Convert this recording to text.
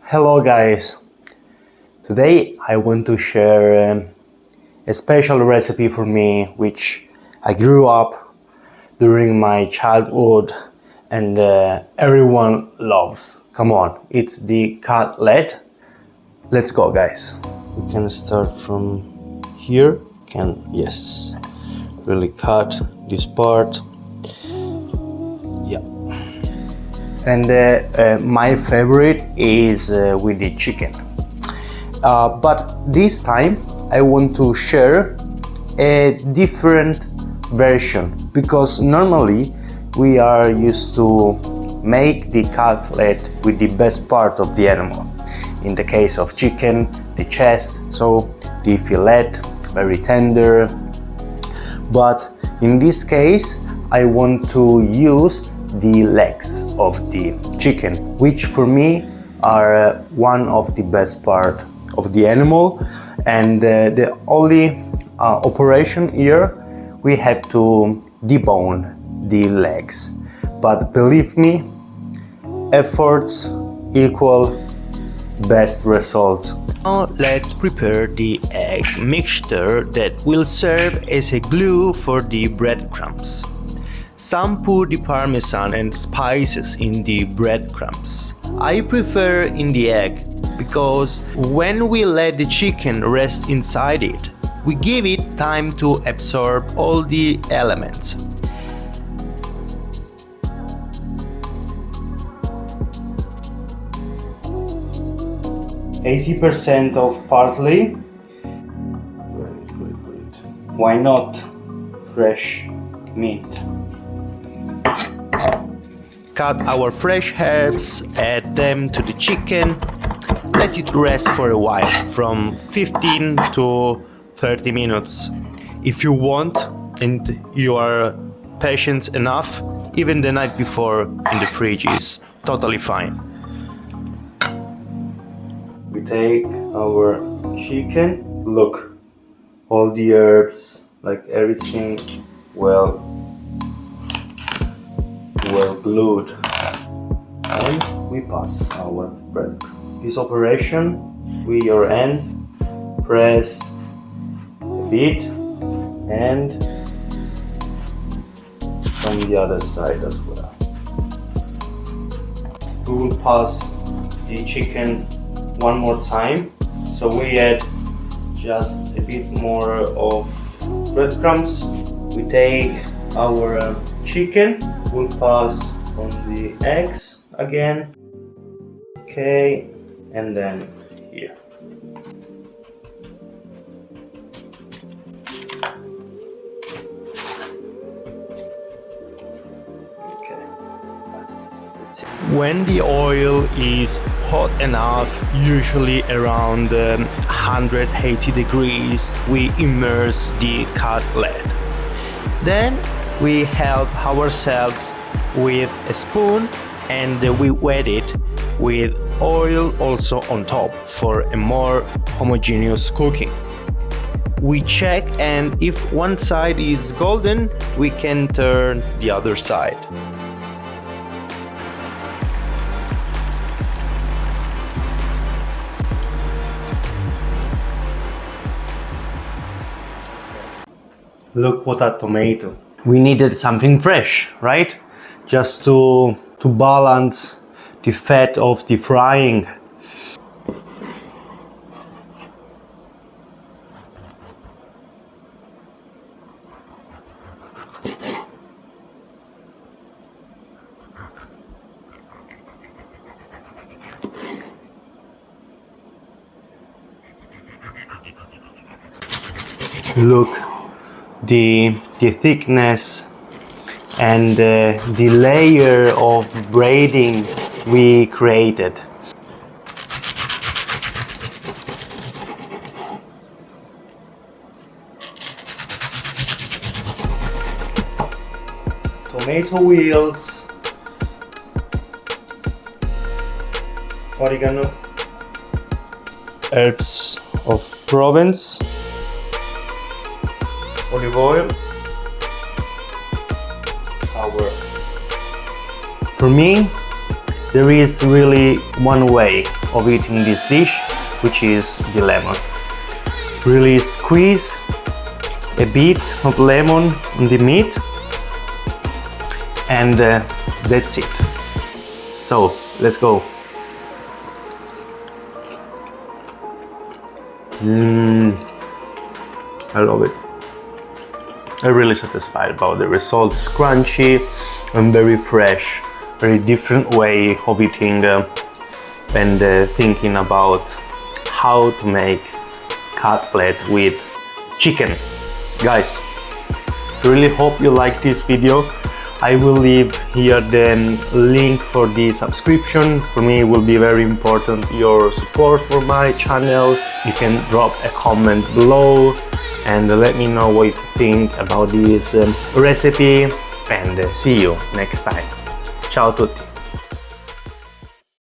Hello guys, today I want to share a special recipe for me which I grew up during my childhood and everyone loves. Come on, it's the cutlet. Let's go guys. We can start from here. Yes, really cut this part. Yeah. And my favorite is with the chicken. But this time I want to share a different version because normally we are used to make the cutlet with the best part of the animal. In the case of chicken, the chest, so the fillet, very tender. But in this case, I want to use the legs of the chicken, which for me are one of the best part of the animal, and the only operation here we have to debone the legs. But believe me, efforts equal best results. Now let's prepare the egg mixture that will serve as a glue for the breadcrumbs. Some put the Parmesan and spices in the breadcrumbs. I prefer in the egg because when we let the chicken rest inside it, we give it time to absorb all the elements. %80 of parsley. Why not fresh mint? Cut our fresh herbs, add them to the chicken, let it rest for a while, from 15 to 30 minutes. If you want and you are patient enough, even the night before in the fridge is totally fine. We take our chicken, look, all the herbs, like everything well glued, and we pass our bread. This operation, with your hands, press a bit, and from the other side as well. We will pass the chicken one more time, so we add just a bit more of breadcrumbs. We take our chicken, we'll pass on the eggs again, okay, and then here. When the oil is hot enough, usually around 180 degrees, we immerse the cutlet. Then we help ourselves with a spoon and we wet it with oil also on top for a more homogeneous cooking. We check, and if one side is golden, we can turn the other side. Look what a tomato. We needed something fresh, right? Just to balance the fat of the frying. Look, the thickness and the layer of braiding we created. Tomato wheels, oregano, herbs of Provence, olive oil, For me, there is really one way of eating this dish, which is the lemon. Really squeeze a bit of lemon on the meat, and that's it. So let's go. I love it. I'm really satisfied about the result. It's crunchy and very fresh, very different way of eating and thinking about how to make cutlet with chicken. Guys, I really hope you like this video. I will leave here the link for the subscription. For me, it will be very important your support for my channel. You can drop a comment below and let me know what you think about this recipe, and see you next time. Ciao a tutti!